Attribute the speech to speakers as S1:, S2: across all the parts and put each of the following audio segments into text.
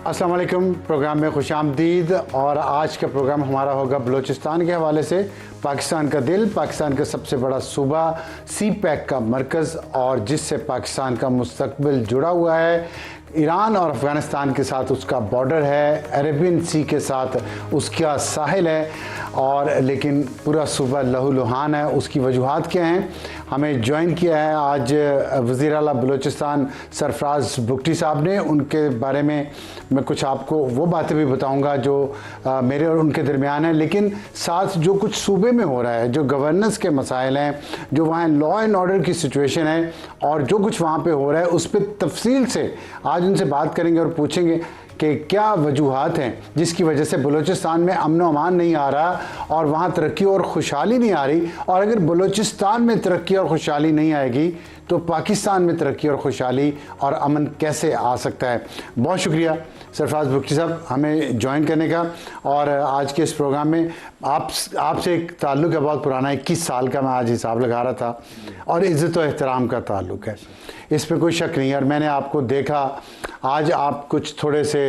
S1: अस्सलाम वालेकुम। प्रोग्राम में खुशामदीद। और आज का प्रोग्राम हमारा होगा बलूचिस्तान के हवाले से। पाकिस्तान का दिल, पाकिस्तान का सबसे बड़ा सूबा, सी पैक का मरकज़ और जिससे पाकिस्तान का मुस्तकबिल जुड़ा हुआ है। ईरान और अफ़गानिस्तान के साथ उसका बॉर्डर है, अरेबियन सी के साथ उसका साहिल है, और लेकिन पूरा सूबा लहूलुहान है। उसकी वजूहात क्या हैं? हमें ज्वाइन किया है आज वज़ीर आला बलूचिस्तान सरफराज बुगटी साहब ने। उनके बारे में मैं कुछ आपको वो बातें भी बताऊंगा जो मेरे और उनके दरमियान है, लेकिन साथ जो कुछ सूबे में हो रहा है, जो गवर्नेंस के मसाइल हैं, जो वहाँ लॉ एंड ऑर्डर की सिचुएशन है और जो कुछ वहाँ पे हो रहा है, उस पर तफसील से आज उनसे बात करेंगे और पूछेंगे कि क्या वजूहात हैं जिसकी वजह से बलूचिस्तान में अमन व अमान नहीं आ रहा और वहाँ तरक्की और खुशहाली नहीं आ रही। और अगर बलूचिस्तान में तरक्की और खुशहाली नहीं आएगी तो पाकिस्तान में तरक्की और खुशहाली और अमन कैसे आ सकता है। बहुत शुक्रिया सरफराज बुगटी साहब हमें ज्वाइन करने का। और आज के इस प्रोग्राम में आपसे एक ताल्लुक़ है बहुत पुराना, 21 साल का मैं आज हिसाब लगा रहा था, और इज़्ज़त व एहतराम का ताल्लुक़ है, इसमें कोई शक नहीं है। और मैंने आपको देखा, आज आप कुछ थोड़े से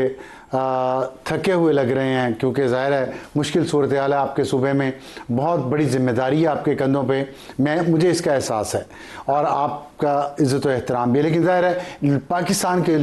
S1: थके हुए लग रहे हैं, क्योंकि ज़ाहिर है मुश्किल सूरत हाल है आपके सूबे में, बहुत बड़ी जिम्मेदारी है आपके कंधों पे, मुझे इसका एहसास है, और आपका इज़्ज़त व एहतराम भी है। लेकिन ज़ाहिर है पाकिस्तान के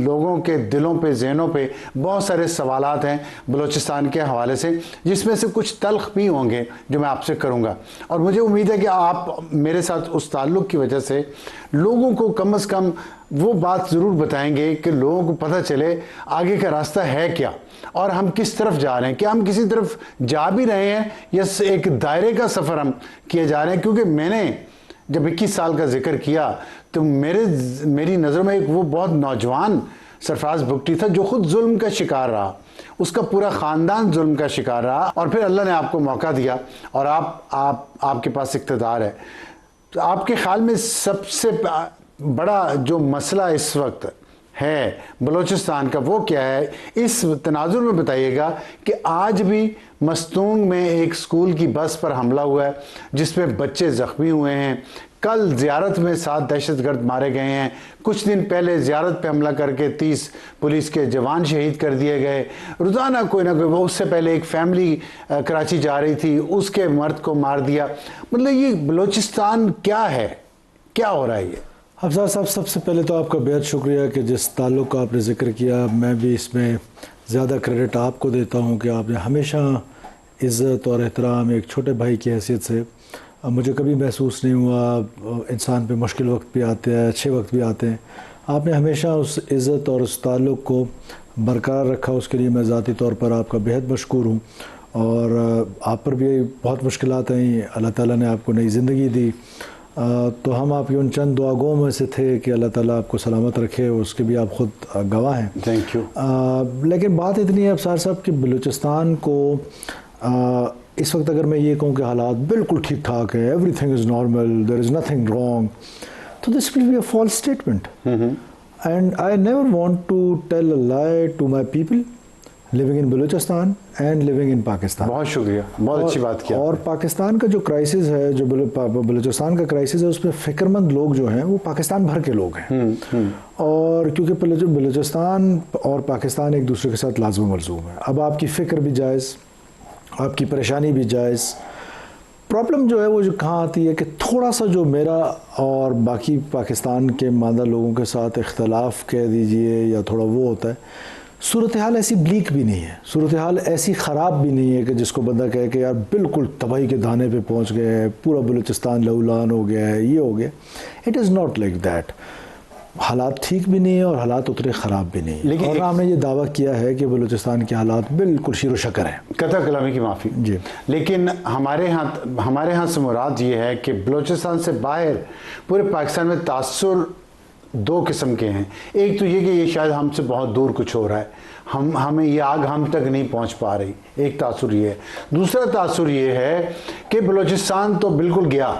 S1: लोगों के दिलों पे, जहनों पे बहुत सारे सवालात हैं बलूचिस्तान के हवाले से, जिसमें से कुछ तल्ख भी होंगे जो मैं आपसे करूँगा। और मुझे उम्मीद है कि आप मेरे साथ उस ताल्लुक़ की वजह से लोगों को कम से कम वो बात ज़रूर बताएंगे कि लोगों को पता चले आगे का रास्ता है क्या और हम किस तरफ जा रहे हैं। क्या हम किसी तरफ जा भी रहे हैं या एक दायरे का सफ़र हम किए जा रहे हैं? क्योंकि मैंने जब 21 साल का जिक्र किया तो मेरी नज़रों में एक वो बहुत नौजवान सरफराज बुगटी था जो ख़ुद जुल्म का शिकार रहा, उसका पूरा ख़ानदान जुल्म का शिकार रहा, और फिर अल्लाह ने आपको मौका दिया और आपके पास इक़्तिदार है। तो आपके ख्याल में सबसे बड़ा जो मसला इस वक्त है बलूचिस्तान का वो क्या है? इस तनाजुर में बताइएगा कि आज भी मस्तूंग में एक स्कूल की बस पर हमला हुआ है जिसमें बच्चे ज़ख्मी हुए हैं। कल ज़ियारत में 7 दहशतगर्द मारे गए हैं। कुछ दिन पहले ज़ियारत पे हमला करके 30 पुलिस के जवान शहीद कर दिए गए। रोज़ाना कोई ना कोई, उससे पहले एक फैमिली कराची जा रही थी, उसके मर्द को मार दिया। मतलब ये बलूचिस्तान क्या है, क्या हो रहा है ये?
S2: अफज़ल साहब, सबसे पहले तो आपका बेहद शुक्रिया कि जिस ताल्लुक़ का आपने ज़िक्र किया, मैं भी इसमें ज़्यादा क्रेडिट आपको देता हूँ कि आपने हमेशा इज़्ज़त और एहतराम एक छोटे भाई की हैसियत से, मुझे कभी महसूस नहीं हुआ, इंसान पे मुश्किल वक्त भी आते हैं, अच्छे वक्त भी आते हैं, आपने हमेशा उस इज़्ज़त और उस ताल्लुक़ को बरकरार रखा। उसके लिए मैं ज़ाती तौर पर आपका बेहद मशकूर हूँ। और आप पर भी बहुत मुश्किलात आई, अल्लाह ताला ने आपको नई ज़िंदगी दी, तो हम आपकी उन चंद दुआओं में से थे कि अल्लाह ताला आपको सलामत रखे, उसके भी आप ख़ुद गवाह हैं।
S1: Thank you.
S2: लेकिन बात इतनी है अफसार साहब कि बलूचिस्तान को इस वक्त अगर मैं ये कहूँ कि हालात बिल्कुल ठीक ठाक है, everything is normal, there is nothing wrong, तो this will be a false statement, and I never want to tell a lie to my people living in Balochistan and living in Pakistan.
S1: बहुत शुक्रिया, बहुत अच्छी बात किया।
S2: और पाकिस्तान का जो क्राइसिस है, जो बलूचिस्तान का क्राइसिस है, उसमें फ़िक्रमंद लोग जो हैं वो पाकिस्तान भर के लोग हैं। और क्योंकि बलूचिस्तान और पाकिस्तान एक दूसरे के साथ लाज़िम मलज़ूम है। अब आपकी फ़िक्र भी जायज़, आपकी परेशानी भी जायज़। प्रॉब्लम जो है वो जो कहाँ आती है कि थोड़ा सा जो मेरा और बाकी पाकिस्तान के मादा लोगों के साथ इख्तलाफ कह दीजिए या थोड़ा वो होता है, सूरत हाल ऐसी ब्लीक भी नहीं है, सूरत हाल ऐसी ख़राब भी नहीं है कि जिसको बंदा कहे कि यार बिल्कुल तबाही के दाने पे पहुंच गए हैं, पूरा बलूचिस्तान लहूलुहान हो गया है, ये हो गया। It is not like that. हालात ठीक भी नहीं है और हालात उतने ख़राब भी नहीं है। लेकिन और हमने ये दावा किया है कि बलूचिस्तान के हालात बिल्कुल शीरो शकर हैं।
S1: कतई कलामी की माफ़ी
S2: जी।
S1: लेकिन हमारे यहाँ से मुराद ये है कि बलूचिस्तान से बाहर पूरे पाकिस्तान में तासुर 2 किस्म के हैं। एक तो ये कि ये शायद हमसे बहुत दूर कुछ हो रहा है, हमें ये आग हम तक नहीं पहुंच पा रही, एक तासुर ये है। दूसरा तासुर ये है कि बलूचिस्तान तो बिल्कुल गया,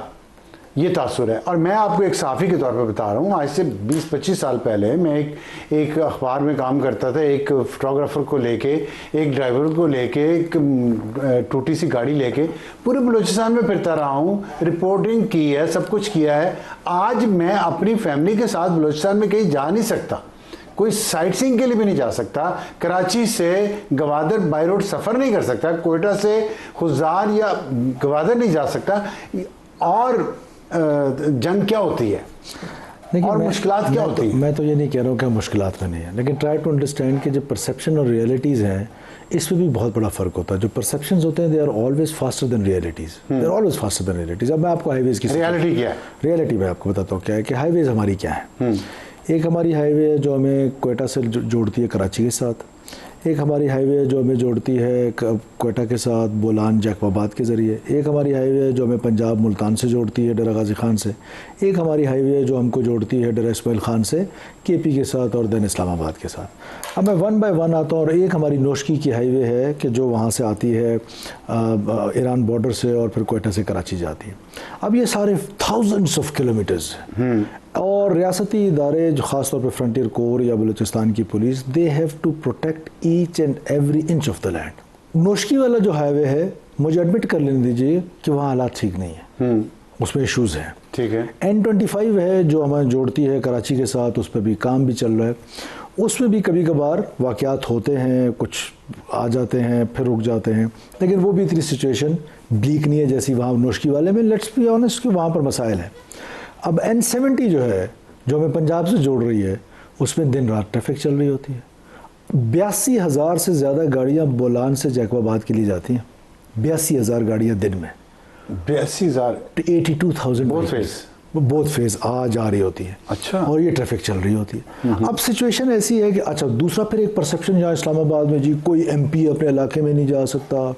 S1: ये तासुर है। और मैं आपको एक सहाफ़ी के तौर पर बता रहा हूँ, आज से 20-25 साल पहले मैं एक अखबार में काम करता था, एक फ़ोटोग्राफ़र को लेके, एक ड्राइवर को लेके, एक टूटी सी गाड़ी लेके पूरे बलूचिस्तान में फिरता रहा हूँ, रिपोर्टिंग की है, सब कुछ किया है। आज मैं अपनी फैमिली के साथ बलूचिस्तान में कहीं जा नहीं सकता कोई साइट सीइंग के लिए भी नहीं जा सकता, कराची से गवादर बाई रोड सफ़र नहीं कर सकता, कोयटा से खुजार या गवादर नहीं जा सकता। और जंग क्या होती है और मुश्किलात क्या होती है?
S2: मैं तो ये नहीं कह रहा हूँ कि मुश्किलात में नहीं है, लेकिन ट्राई टू अंडरस्टैंड कि जो परसेप्शन और रियलिटीज़ हैं इसमें भी बहुत बड़ा फ़र्क होता है। जो परसेप्शंस होते हैं they are always faster than realities, they are always faster than realities. अब मैं आपको हाईवेज़ की
S1: रियलिटी क्या है,
S2: रियलिटी मैं आपको बताता हूँ क्या है कि हाईवेज़ हमारी क्या है। एक हमारी हाईवे है जो हमें कोयटा से जोड़ती है कराची के साथ, एक हमारी हाईवे है जो हमें जोड़ती है कोयटा के साथ बोलान जैकबाबाद के ज़रिए, एक हमारी हाईवे है जो हमें पंजाब मुल्तान से जोड़ती है डेरा गाजी खान से, एक हमारी हाईवे है जो हमको जोड़ती है डेरा इस्माइल खान से केपी के साथ और दैन इस्लामाबाद के साथ। अब मैं वन बाय वन आता हूँ। और एक हमारी नोशकी की हाईवे है कि जो वहाँ से आती है ईरान बॉर्डर से और फिर कोयटा से कराची जाती है। अब ये सारे थाउजेंड्स ऑफ किलोमीटर्स और रियासती इदारे जो ख़ास तौर पे फ्रंटियर कोर या बलूचिस्तान की पुलिस, they have to protect each and every inch of the land. Noshki वाला जो हाईवे है, मुझे एडमिट कर लेने दीजिए कि वहाँ हालात ठीक नहीं है, उसमें इश्यूज़ हैं।
S1: ठीक है।
S2: N25 है जो हमें जोड़ती है कराची के साथ, उस पर भी काम भी चल रहा है, उसमें भी कभी कभार वाक़यात होते हैं, कुछ आ जाते हैं फिर रुक जाते हैं, लेकिन वो भी इतनी सिचुएशन ब्लीक नहीं है जैसी वहाँ नोशकी वाले में। लेट्स बी ऑनेस्ट कि वहाँ पर मसाइल हैं। अब N70 जो है जो हमें पंजाब से जोड़ रही है, उसमें दिन रात ट्रैफिक चल रही होती है। 82,000 से ज़्यादा गाड़ियाँ बोलान से जैकबाबाद के लिए जाती हैं, 82,000 गाड़ियाँ दिन में।
S1: 82,000
S2: 82,000 बोथ फेज आ जा रही होती है।
S1: अच्छा।
S2: और ये ट्रैफिक चल रही होती है। अब सिचुएशन ऐसी है कि अच्छा, दूसरा फिर एक परसेप्शन यहाँ इस्लामाबाद में जी कोई MP अपने इलाके में नहीं जा सकता,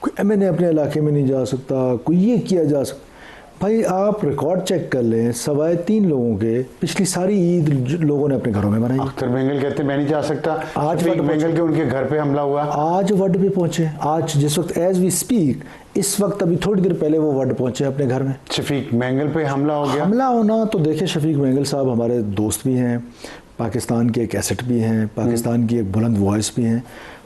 S2: कोई MNA अपने इलाके में नहीं जा सकता, कोई ये किया जा सकता। भाई आप रिकॉर्ड चेक कर लें, सवाए 3 लोगों के पिछली सारी ईद लोगों ने अपने घरों में मनाई।
S1: अख्तर मेंगल कहते मैं नहीं जा सकता,
S2: आज
S1: मेंगल के उनके घर पे हमला हुआ,
S2: आज वर्ड पे पहुंचे, आज जिस वक्त एज वी स्पीक, इस वक्त अभी थोड़ी देर पहले वो वर्ड पहुंचे अपने घर में।
S1: शफीक मेंगल पे हमला हो गया।
S2: हमला होना तो देखिए, शफीक मेंगल साहब हमारे दोस्त भी हैं, पाकिस्तान के एक एसेट भी हैं, पाकिस्तान की एक बुलंद वॉइस भी हैं।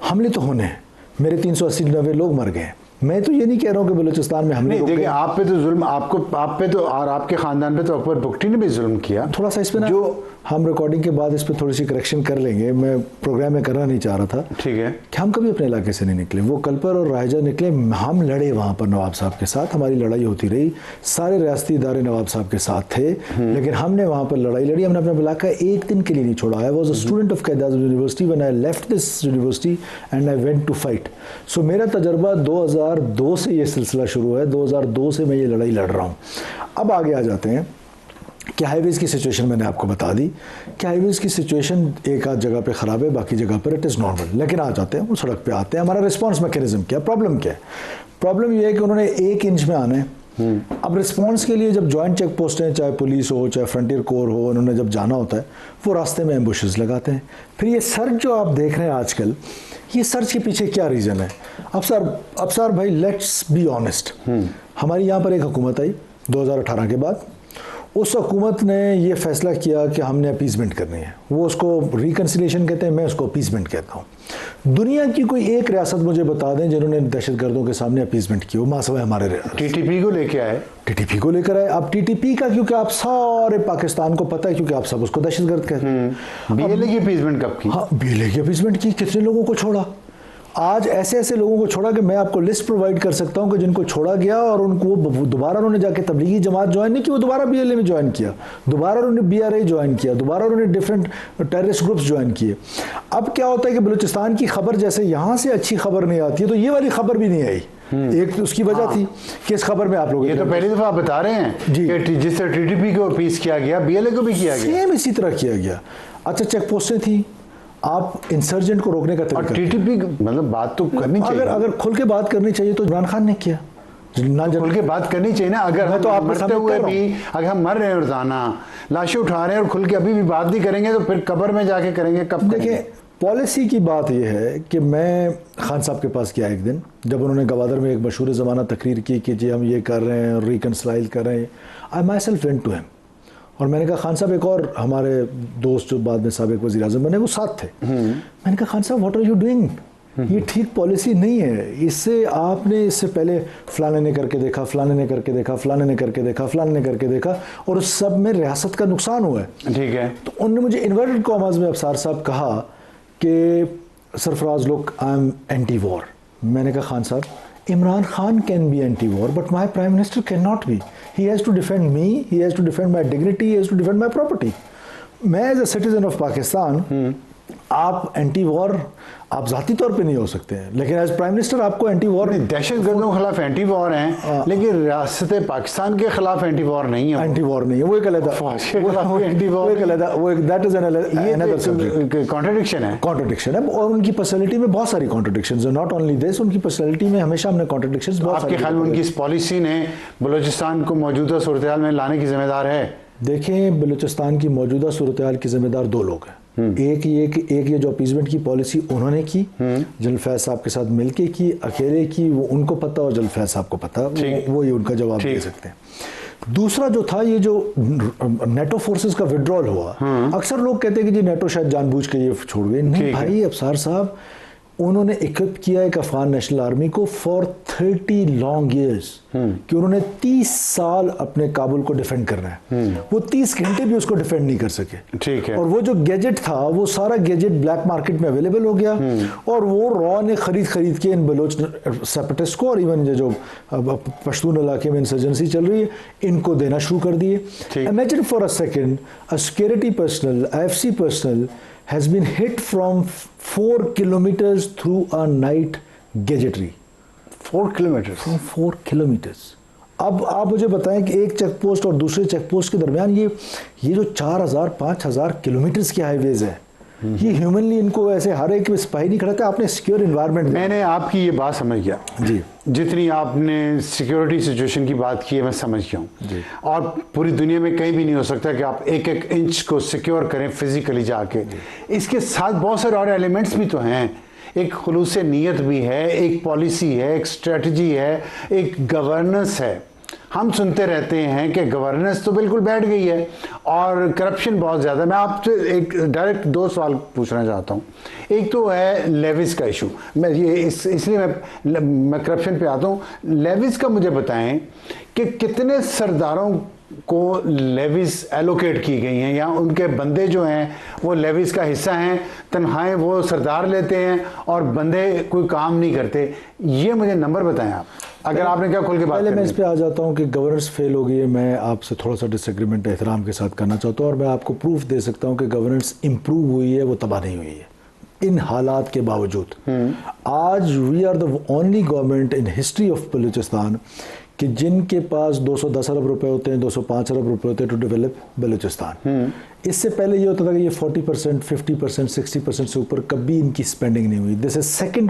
S2: हमले तो होने हैं, मेरे 380-90 लोग मर गए। मैं तो ये नहीं कह रहा हूँ कि बलूचिस्तान में हमले
S1: देखिए, आप पे तो जुल्म, आप पे तो और आपके खानदान पे तो अकबर बुगटी ने भी जुल्म किया।
S2: थोड़ा सा इस पे ना, जो हम रिकॉर्डिंग के बाद इस पे थोड़ी सी करेक्शन कर लेंगे, मैं प्रोग्राम में करना नहीं चाह रहा था।
S1: ठीक है।
S2: कि हम कभी अपने इलाके से नहीं निकले, वो कलपर और रायजा निकले, हम लड़े वहाँ पर नवाब साहब के साथ, हमारी लड़ाई होती रही, सारे रियासती इदारे नवाब साहब के साथ थे, लेकिन हमने वहाँ पर लड़ाई लड़ी, हमने अपना इलाका एक दिन के लिए नहीं छोड़ा। I was a student of Quaid Azam university when I left this university and I went to fight. So मेरा तजर्बा 2002 से ये सिलसिला शुरू है, 2002 से मैं ये लड़ाई लड़ रहा हूँ। अब आगे आ जाते हैं कि हाईवेज़ की सिचुएशन मैंने आपको बता दी कि हाईवेज़ की सिचुएशन एक आध जगह पे ख़राब है, बाकी जगह पर इट इज़ नॉर्मल। लेकिन आ जाते हैं, वो सड़क पे आते हैं, हमारा रिस्पांस मैकेनिज्म क्या, प्रॉब्लम क्या है? प्रॉब्लम ये है कि उन्होंने 1 इंच में आना है। अब रिस्पांस के लिए जब जॉइंट चेक पोस्ट हैं, चाहे पुलिस हो चाहे फ्रंटियर कोर हो, उन्होंने जब जाना होता है वो रास्ते में एम्बुशेस लगाते हैं। फिर ये सर्च जो आप देख रहे हैं आजकल, ये सर्च के पीछे क्या रीज़न है? अब सर भाई लेट्स बी ऑनेस्ट, हमारी यहाँ पर एक हुकूमत आई 2018 के बाद। उस हुकूमत ने ये फैसला किया कि हमने अपीसमेंट करनी है, वो उसको रिकन्सिलिएशन कहते हैं, मैं उसको अपीसमेंट कहता हूँ। दुनिया की कोई एक रियासत मुझे बता दें जिन्होंने दहशतगर्दों के सामने अपीसमेंट की हो, मासवा हमारे
S1: TTP को लेके आए,
S2: TTP को लेकर आए। अब TTP का क्योंकि आप सारे पाकिस्तान को पता है, क्योंकि आप सब उसको दहशतगर्द कहते हैं।
S1: BLA की अपीसमेंट कब की?
S2: हाँ, BLA की अपीसमेंट की, कितने लोगों को छोड़ा। आज ऐसे ऐसे लोगों को छोड़ा कि मैं आपको लिस्ट प्रोवाइड कर सकता हूं कि जिनको छोड़ा गया और उनको दोबारा उन्होंने जाके तबलीगी जमात ज्वाइन नहीं की, वो दोबारा BLA में ज्वाइन किया, दोबारा उन्होंने BRA ज्वाइन किया, दोबारा उन्होंने डिफरेंट टेररिस्ट ग्रुप्स ज्वाइन किए। अब क्या होता है कि बलूचिस्तान की खबर जैसे यहाँ से अच्छी खबर नहीं आती है, तो ये वाली खबर भी नहीं आई। एक तो उसकी वजह थी कि इस खबर में आप लोग
S1: ये तो पहली दफा बता रहे हैं
S2: जी
S1: कि जिस तरह TTP को अपीस किया गया, BLA को भी किया गया,
S2: सेम इसी तरह किया गया। अच्छा, चेक पोस्टें थी, आप इंसर्जेंट को रोकने का तरीका,
S1: TTP मतलब बात तो करनी चाहिए।
S2: अगर खुल के बात करनी चाहिए तो इमरान खान ने किया ना,
S1: खुल के बात करनी चाहिए ना। अगर हम
S2: तो
S1: मरते हुए भी, अगर हम मर रहे हैं रोजाना, लाशें उठा रहे हैं और खुल के अभी भी बात नहीं करेंगे, तो फिर कब्र में जाके करेंगे कब?
S2: देखिए, पॉलिसी की बात यह है कि मैं खान साहब के पास गया एक दिन, जब उन्होंने गवादर में एक मशहूर ज़माना तकरीर की कि जी हम ये कर रहे हैं, रिकन्सिलाइल कर रहे हैं। I myself went to him और मैंने कहा खान साहब, एक और हमारे दोस्त जो बाद में साबिक वज़ीर आज़म बने वो साथ थे। मैंने कहा खान साहब, व्हाट आर यू डूइंग? ये ठीक पॉलिसी नहीं है। इससे आपने इससे पहले फलाने ने करके देखा, फलाने ने करके देखा, फलाने ने करके देखा, फलाने ने करके देखा, और उस सब में रियासत का नुकसान हुआ है।
S1: ठीक है।
S2: तो उन्होंने मुझे इन्वर्टेड कॉमर्स में अफसार साहब कहा कि Sarfaraz look I am anti war. मैंने कहा खान साहब, Imran Khan can be anti war but my prime minister can not be. He has to defend me, he has to defend my dignity, he has to defend my property. मैं as a citizen of Pakistan, आप anti war आप जाती तौर पे नहीं हो सकते हैं, लेकिन एज प्राइम मिनिस्टर आपको एंटी वॉर,
S1: दहशत गर्दों के खिलाफ एंटी वॉर हैं, लेकिन रियासत पाकिस्तान के खिलाफ एंटी वॉर नहीं है।
S2: एंटी वॉर नहीं है, वो एक अलग
S1: एंटी वॉर,
S2: वो that is another subject.
S1: Contradiction है,
S2: कॉन्ट्रडिक्शन है। और उनकी पर्सनैलिटी में बहुत सारी कॉन्ट्रडिक्शंस है, नॉट ओनली दिस, उनकी पर्सनैलिटी में हमेशा हमने कॉन्ट्रडिक्शंस बहुत सारी।
S1: आपके ख्याल में उनकी इस पॉलिसी ने बलूचिस्तान को मौजूदा सूरत हाल में लाने की जिम्मेदार है?
S2: देखें, बलूचिस्तान की मौजूदा सूरत हाल की जिम्मेदार दो लोग हैं। एक ये जो अपीजमेंट की पॉलिसी उन्होंने की, जनरल फैज साहब के साथ मिलके की, अकेले की, वो उनको पता और जनरल फैज साहब को पता, वो ये उनका जवाब दे सकते हैं। दूसरा जो था, ये जो नेटो फोर्सेस का विड्रॉल हुआ, अक्सर लोग कहते हैं कि जी नेटो शायद जानबूझ के ये छोड़ गए। नहीं भाई, अफसार साहब, उन्होंने इक्विप किया एक अफगान नेशनल आर्मी को फॉर 30 लॉन्ग ईयर्स, कि उन्होंने 30 साल अपने काबुल को डिफेंड करना है। वो 30 घंटे भी उसको डिफेंड नहीं कर सके।
S1: ठीक है।
S2: और वो जो गैजेट था, वो सारा गैजेट ब्लैक मार्केट में अवेलेबल हो गया, और वो रॉ ने खरीद के इन बलोच सेपरेटिस्ट को, और इवन जो पश्तून इलाके में इंसर्जेंसी चल रही है, इनको देना शुरू कर दिए। Imagine for a second, a security personal, IFC personal has been hit from 4 kilometers through a night gadgetry.
S1: 4 kilometers?
S2: From 4 kilometers. अब आप मुझे बताएं कि एक चेक पोस्ट और दूसरे चेक पोस्ट के दरमियान ये जो 4000-5000 किलोमीटर्स के हाईवेज है, ये ह्यूमनली इनको ऐसे हर एक सिपाही नहीं खड़ाते। आपने सिक्योर इन्वायरमेंट,
S1: मैंने आपकी ये बात समझ गया
S2: जी,
S1: जितनी आपने सिक्योरिटी सिचुएशन की बात की है मैं समझ गया हूँ। और पूरी दुनिया में कहीं भी नहीं हो सकता कि आप एक एक इंच को सिक्योर करें फिजिकली जाके। इसके साथ बहुत सारे और एलिमेंट्स भी तो हैं, एक खुलूस नीयत भी है, एक पॉलिसी है, एक स्ट्रेटजी है, एक गवर्नेंस है। हम सुनते रहते हैं कि गवर्नेंस तो बिल्कुल बैठ गई है और करप्शन बहुत ज़्यादा। मैं आपसे एक डायरेक्ट 2 सवाल पूछना चाहता हूँ। एक तो है लेविस का इशू, मैं ये इसलिए मैं करप्शन पे आता हूँ। लेविस का मुझे बताएं कि कितने सरदारों को लेविस एलोकेट की गई हैं, या उनके बंदे जो हैं वो लेविस का हिस्सा हैं, तनख्वाहें वो सरदार लेते हैं और बंदे कोई काम नहीं करते। ये मुझे नंबर बताएं आप, अगर आपने क्या खोल के बात।
S2: पहले मैं इस पे आ जाता हूँ कि गवर्नेंस फेल हो गई है। मैं आपसे थोड़ा सा डिसएग्रीमेंट एहतराम के साथ करना चाहता हूँ, और मैं आपको प्रूफ दे सकता हूँ कि गवर्नेंस इंप्रूव हुई है, वो तबाह नहीं हुई है इन हालात के बावजूद। आज we are the only government in history of Balochistan कि जिनके पास 210 अरब रुपए होते हैं, 205 अरब रुपए होते हैं टू डेवलप बलूचिस्तान। इससे पहले ये होता था कि ये 40%, 50%, 60% से ऊपर कभी इनकी स्पेंडिंग नहीं हुई। This is second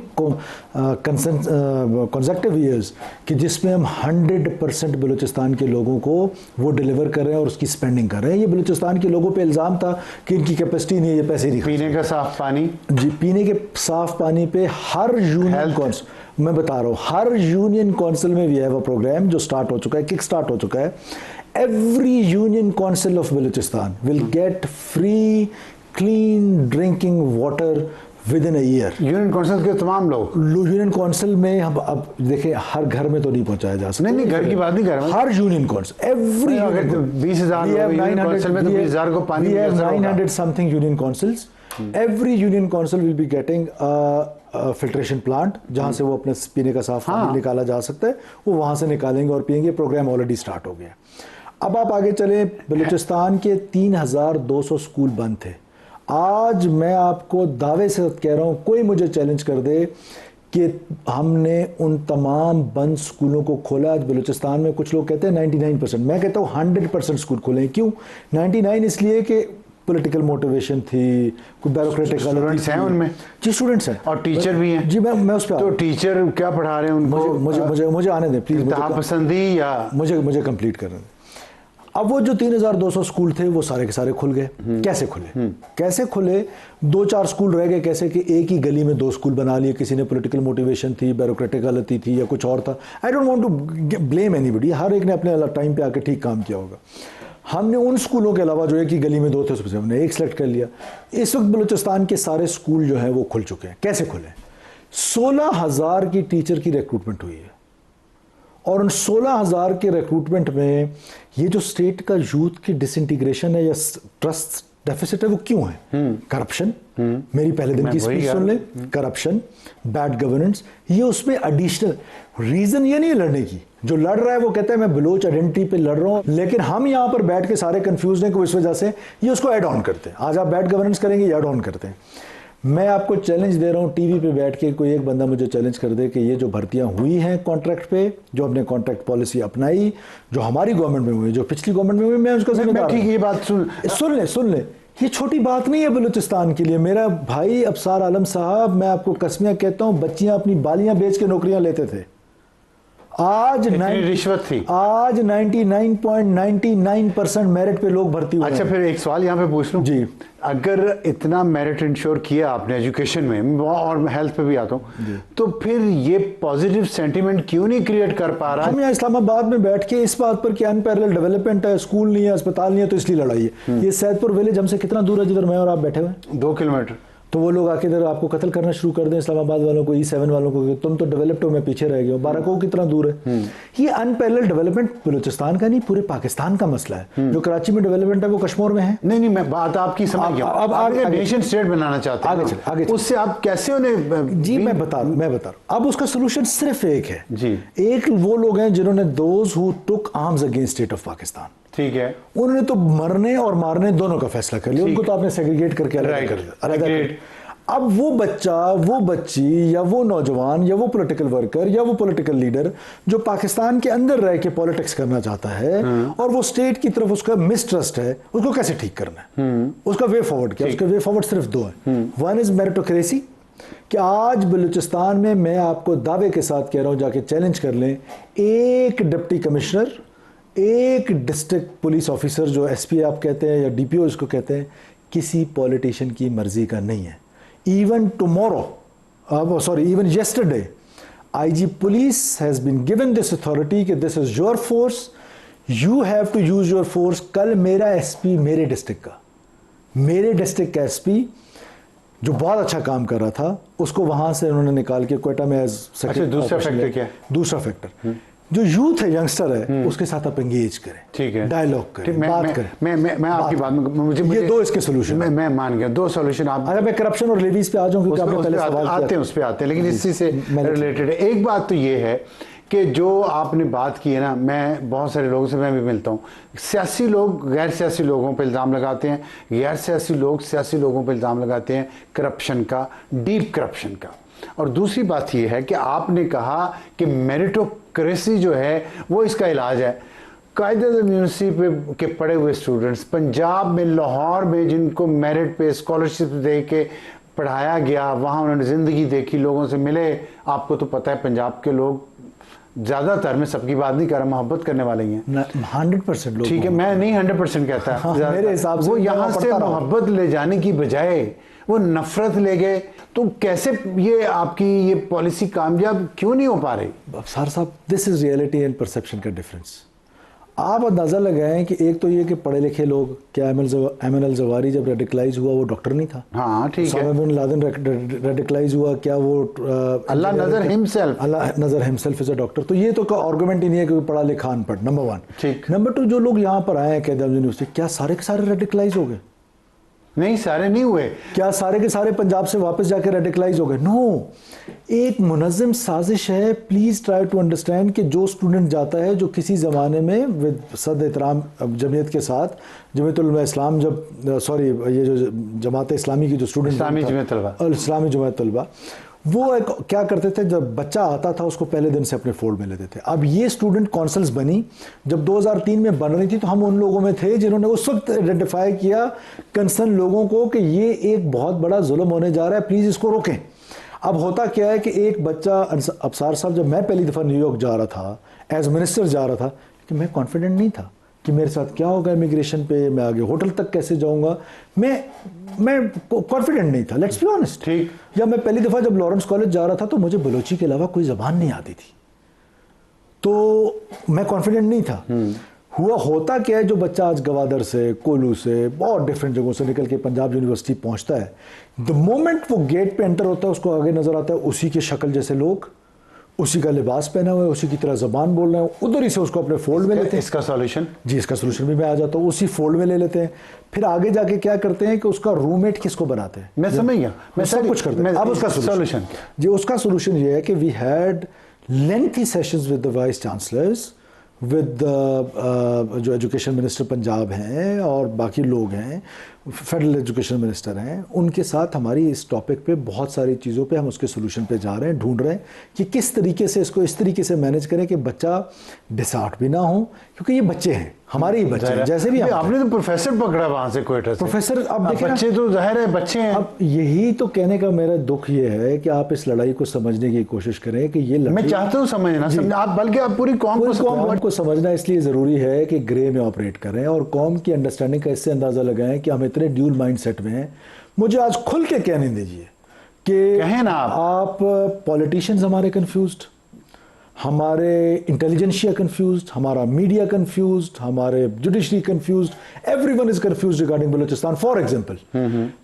S2: consecutive years कि जिसमें हम 100% बलूचिस्तान के लोगों को वो डिलीवर कर रहे हैं और उसकी स्पेंडिंग कर रहे हैं। ये बलूचिस्तान के लोगों पे इल्ज़ाम था कि इनकी कैपेसिटी नहीं है, ये पैसे नहीं।
S1: पीने का साफ पानी,
S2: जी, पीने के साफ पानी पे हर यूनियन काउंसिल, मैं बता रहा हूँ, हर यूनियन काउंसिल में वी हैव अ प्रोग्राम जो स्टार्ट हो चुका है, किक स्टार्ट हो चुका है। Every union council of Balochistan will get free clean drinking water within a year.
S1: Union council के तमाम लोग,
S2: यूनियन काउंसिल में हम अब देखें, हर घर में तो नहीं पहुंचाया जा सकता।
S1: नहीं घर की बात नहीं कर रहा,
S2: हर union council, every
S1: 20,000 union council में तो 20,000 को पानी,
S2: we have 900 something union councils. Every union council will be getting a filtration plant जहां से वो अपने पीने का साफ पानी निकाला जा सकता है, वो वहां से निकालेंगे और पिएंगे। प्रोग्राम ऑलरेडी स्टार्ट हो गया। अब आप आगे चलें, बलूचिस्तान के 3,200 स्कूल बंद थे। आज मैं आपको दावे से कह रहा हूं, कोई मुझे चैलेंज कर दे कि हमने उन तमाम बंद स्कूलों को खोला। आज बलूचिस्तान में कुछ लोग कहते हैं 99%, मैं कहता हूँ 100% स्कूल खोले। क्यों 99? इसलिए कि पॉलिटिकल मोटिवेशन थी, कोई ब्यूरोक्रेटिक
S1: स्टूडेंट्स हैं उनमें।
S2: जी, स्टूडेंट्स हैं
S1: और टीचर भी हैं।
S2: जी, मैं उस पर,
S1: तो टीचर क्या पढ़ा रहे हैं उनको?
S2: मुझे आने दें प्लीज,
S1: पसंदी या
S2: मुझे कंप्लीट करने दें। अब वो जो 3,200 स्कूल थे वो सारे के सारे खुल गए। कैसे खुले? कैसे खुले? 2-4 स्कूल रह गए। कैसे कि एक ही गली में 2 स्कूल बना लिए। किसी ने पॉलिटिकल मोटिवेशन थी, ब्यूरोक्रेटिक गलती थी, या कुछ और था। I don't want to blame anybody, हर एक ने अपने अलग टाइम पे आके ठीक काम किया होगा। हमने उन स्कूलों के अलावा जो एक ही गली में 2 थे उसमें से हमने एक सेलेक्ट कर लिया। इस वक्त बलूचिस्तान के सारे स्कूल जो हैं वो खुल चुके हैं। कैसे खुले? 16,000 की टीचर की रिक्रूटमेंट हुई है, और उन 16,000 के रिक्रूटमेंट में ये जो स्टेट का यूथ की डिसइंटीग्रेशन है या ट्रस्ट डेफिसिट है, वो क्यों है? करप्शन, मेरी पहले दिन की स्पीच सुन ले, करप्शन, बैड गवर्नेंस, ये उसमें एडिशनल रीजन ये नहीं है लड़ने की। जो लड़ रहा है वो कहता है मैं बलोच आइडेंटिटी पे लड़ रहा हूं, लेकिन हम यहां पर बैठ के सारे कंफ्यूज हैं कि इस वजह से ये उसको ऐड ऑन करते हैं। आज आप बैड गवर्नेंस करेंगे, ये ऐड ऑन करते हैं। मैं आपको चैलेंज दे रहा हूं, टीवी पे बैठ के कोई एक बंदा मुझे चैलेंज कर दे कि ये जो भर्तियां हुई हैं कॉन्ट्रैक्ट पे, जो हमने कॉन्ट्रैक्ट पॉलिसी अपनाई, जो हमारी गवर्नमेंट में हुई, जो पिछली गवर्नमेंट में हुई, मैं उसका जिम्मेदार।
S1: ठीक, ये बात
S2: सुन ले, ये छोटी बात नहीं है बलूचिस्तान के लिए। मेरा भाई अफसार आलम साहब, मैं आपको कसमियां कहता हूं, बच्चियां अपनी बालियां बेच के नौकरियां लेते थे। आज
S1: रिश्वत थी।
S2: आज 99.99% मेरिट पे लोग भर्ती हुए।
S1: अच्छा, फिर एक सवाल यहाँ पे पूछ लूं
S2: जी,
S1: अगर इतना मेरिट इंश्योर किया आपने एजुकेशन में, और हेल्थ पे भी आता हूँ, तो फिर ये पॉजिटिव सेंटीमेंट क्यों नहीं क्रिएट कर पा रहा?
S2: हम यहाँ इस्लामाबाद में बैठ के इस बात पर कि अनपैरेलल डेवलपमेंट है, स्कूल नहीं है, अस्पताल नहीं है, तो इसलिए लड़ाई है। ये सैदपुर विलेज हमसे कितना दूर है जिधर मैं और आप बैठे हुए?
S1: 2 किलोमीटर।
S2: तो वो लोग आके इधर आपको कत्ल करना शुरू कर दें, इस्लामाबाद वालों को, E7 वालों को, तुम तो डेवलप्ड हो, मैं पीछे रह गया हूँ। बाराको कितना दूर है? ये अनपैरेलल डेवलपमेंट बलूचिस्तान का नहीं, पूरे पाकिस्तान का मसला है। जो कराची में डेवलपमेंट है वो कश्मीर में है।
S1: नहीं, मैं बात आपकी समझ गया। अब आगे नेशन स्टेट बनाना चाहते हैं,
S2: आगे
S1: उससे आप कैसे उन्हें?
S2: जी मैं बता रहा हूँ। अब उसका सोल्यूशन सिर्फ एक है
S1: जी।
S2: एक वो लोग हैं जिन्होंने those who took arms against state of Pakistan,
S1: ठीक है,
S2: उन्होंने तो मरने और मारने दोनों का फैसला कर लिया। उनको तो आपने सेग्रीगेट करके अलग कर दिया। अब वो बच्चा, वो बच्ची, या वो नौजवान, या वो पॉलिटिकल वर्कर, या वो पॉलिटिकल लीडर जो पाकिस्तान के अंदर रह के पॉलिटिक्स करना चाहता है और वो स्टेट की तरफ उसका मिसट्रस्ट है, उसको कैसे ठीक करना है? उसका वे फॉरवर्ड क्या? उसका वे फॉरवर्ड सिर्फ 2 है। वन इज मेरिटोक्रेसी, कि आज बलूचिस्तान में, मैं आपको दावे के साथ कह रहा हूं, जाके चैलेंज कर लें, एक डिप्टी कमिश्नर, एक डिस्ट्रिक्ट पुलिस ऑफिसर जो SP आप कहते हैं या DPO इसको कहते हैं, किसी पॉलिटिशियन की मर्जी का नहीं है। Even tomorrow, even yesterday, IG police has been given this authority कि this is your force, you have to use your force। कल मेरा SP, मेरे डिस्ट्रिक्ट का SP जो बहुत अच्छा काम कर रहा था, उसको वहां से उन्होंने निकाल के क्वेटा में एज
S1: सेक्रेटरी। दूसरा फैक्टर क्या है?
S2: दूसरा फैक्टर जो यूथ है, यंगस्टर है, उसके साथ आप एंगेज करें,
S1: ठीक है,
S2: डायलॉग करें, बात करें। मैं
S1: आपकी बात में मुझे
S2: ये 2 इसके सोल्यूशन
S1: मैं मान गया। 2 सोल्यूशन आप।
S2: अगर मैं करप्शन और लेवीज पे आ जाऊं, क्योंकि आपने पहले सवाल किया,
S1: आते हैं उस पे आते हैं, लेकिन इसी से रिलेटेड एक बात तो ये है कि जो आपने बात की है ना, मैं बहुत सारे लोगों से मैं भी मिलता हूँ, सियासी लोग गैर सियासी लोगों पर इल्ज़ाम लगाते हैं, गैर सियासी लोग सियासी लोगों पर इल्ज़ाम लगाते हैं करप्शन का, डीप करप्शन का। और दूसरी बात यह है कि आपने कहा कि मेरिटोक्रेसी जो है वो इसका इलाज है। कायदे यूनिवर्सिटी पे के पढ़े हुए स्टूडेंट्स, पंजाब में लाहौर में जिनको मेरिट पे स्कॉलरशिप दे के पढ़ाया गया, वहाँ उन्होंने ज़िंदगी देखी, लोगों से मिले। आपको तो पता है पंजाब के लोग ज़्यादातर, मैं सबकी बात नहीं कर रहा, मोहब्बत करने वाले ही हैं
S2: 100% लोग।
S1: ठीक है, मैं नहीं 100% कहता।
S2: हाँ, मेरे हिसाब से
S1: वो यहाँ से मोहब्बत ले जाने की बजाय वो नफरत ले गए। तो कैसे ये आपकी ये पॉलिसी कामयाब क्यों नहीं हो पा रही?
S2: अफसार साहब, this is reality and perception का डिफरेंस। आप अंदाज़ा लगाएं कि एक तो ये कि पढ़े लिखे लोग, क्या MNL जवारी जब रेडिकलाइज हुआ वो डॉक्टर नहीं था?
S1: हाँ ठीक है।
S2: बिन लादेन रेडिकलाइज हुआ, क्या वो
S1: अल्लाह नजर
S2: हिमसेल्फ इज अ डॉक्टर? तो ये तो का आर्गुमेंट ही नहीं है कि पढ़ा लिखा अनपढ़, नंबर 1।
S1: ठीक।
S2: नंबर 2, जो लोग यहाँ पर आए हैं कायदे यूनिवर्सिटी, क्या सारे के सारे रेडिकलाइज हो गए?
S1: नहीं, सारे नहीं हुए।
S2: क्या सारे के सारे पंजाब से वापस जाकर रेडिकलाइज हो गए? नो, एक मुनज़्ज़म साजिश है। प्लीज़ ट्राई टू अंडरस्टैंड कि जो स्टूडेंट जाता है, जो किसी ज़माने में विद सद एहतराम जमीयत के साथ, जमीयतुल इस्लाम ये जो जमात इस्लामी की जो स्टूडेंट, इस्लामी जमात तलबा, वो क्या करते थे, जब बच्चा आता था उसको पहले दिन से अपने फोल्ड में लेते थे। अब ये स्टूडेंट काउंसिल्स बनी जब 2003 में बन रही थी, तो हम उन लोगों में थे जिन्होंने उस वक्त आइडेंटिफाई किया कंसर्न लोगों को कि ये एक बहुत बड़ा जुल्म होने जा रहा है, प्लीज़ इसको रोकें। अब होता क्या है कि एक बच्चा, अफसार साहब, जब मैं पहली दफ़ा न्यूयॉर्क जा रहा था, एज मिनिस्टर जा रहा था, कि मैं कॉन्फिडेंट नहीं था कि मेरे साथ क्या होगा इमिग्रेशन पे, मैं आगे होटल तक कैसे जाऊंगा, मैं कॉन्फिडेंट नहीं था, लेट्स बी ऑनेस्ट।
S1: ठीक।
S2: या मैं पहली दफ़ा जब लॉरेंस कॉलेज जा रहा था, तो मुझे बलोची के अलावा कोई ज़बान नहीं आती थी, तो मैं कॉन्फिडेंट नहीं था। हुआ होता क्या है, जो बच्चा आज गवादर से, कोलू से और डिफरेंट जगहों से निकल के पंजाब यूनिवर्सिटी पहुंचता है, द मोमेंट वो गेट पे एंटर होता है उसको आगे नजर आता है उसी के शक्ल जैसे लोग, उसी का लिबास पहना हुआ है, उसी की तरह जबान बोल रहे हैं, उधर ही से उसको अपने फोल्ड में लेते हैं।
S1: इसका सॉल्यूशन
S2: जी, इसका सॉल्यूशन भी मैं आ जाता हूँ, उसी फोल्ड में ले लेते हैं। फिर आगे जाके क्या करते हैं कि उसका रूममेट किसको बनाते हैं।
S1: मैं समझ गया,
S2: मैं सब कुछ करते हैं। अब उसका सॉल्यूशन जी, उसका सॉल्यूशन ये है कि we had lengthy sessions with the vice chancellors, with जो एजुकेशन मिनिस्टर पंजाब हैं और बाकी लोग हैं, फेडरल एजुकेशन मिनिस्टर हैं, उनके साथ हमारी इस टॉपिक पे बहुत सारी चीज़ों पे हम उसके सोल्यूशन पे जा रहे हैं, ढूंढ रहे हैं कि किस तरीके से इसको इस तरीके से मैनेज करें कि बच्चा डिसआर्ट भी ना हो, क्योंकि ये बच्चे हैं, हमारे ही बच्चे हैं, जैसे भी
S1: आपने तो प्रोफेसर पकड़ा वहां से कोयटा से।
S2: प्रोफेसर, अब देखिए
S1: बच्चे तो जाहिर है बच्चे हैं।
S2: अब यही तो कहने का मेरा दुख ये है कि आप इस लड़ाई को समझने की कोशिश करें कि ये
S1: मैं चाहता हूँ समझना, आप बल्कि आप पूरी कौम
S2: को समझना इसलिए ज़रूरी है कि ग्रे में ऑपरेट करें और कौम की अंडरस्टैंडिंग का इससे अंदाज़ा लगाएं कि हम इतने ड्यूल माइंडसेट में हैं। मुझे आज खुल के कहने दीजिए कि
S1: कहें ना
S2: आप पॉलिटिशियंस हमारे कंफ्यूज्ड, हमारे इंटेलिजेंशिया कंफ्यूज्ड, हमारा मीडिया कंफ्यूज्ड, हमारे judiciary confused, everyone is confused regarding Balochistan. For example,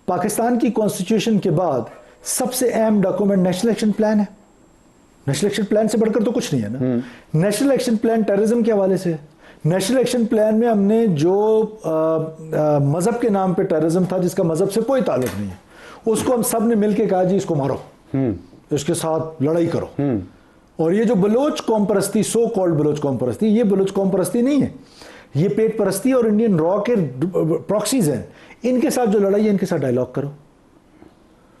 S2: Pakistan की कॉन्स्टिट्यूशन के बाद सबसे अहम डॉक्यूमेंट नेशनल एक्शन प्लान है। नेशनल एक्शन प्लान से बढ़कर तो कुछ नहीं है ना। नेशनल एक्शन प्लान टेररिज्म के हवाले से, नेशनल एक्शन प्लान में हमने जो मजहब के नाम पे टेररिज्म था, जिसका मजहब से कोई ताल्लुक नहीं है, उसको हम सब ने मिलकर कहा जी इसको मारो, इसके साथ लड़ाई करो। और ये जो बलोच कौम परस्ती, सो कॉल्ड बलोच कौम परस्ती, ये बलोच कौम परस्ती नहीं है, ये पेट परस्ती और इंडियन रॉ के प्रॉक्सीज हैं। इनके साथ जो लड़ाई है, इनके साथ डायलॉग करो।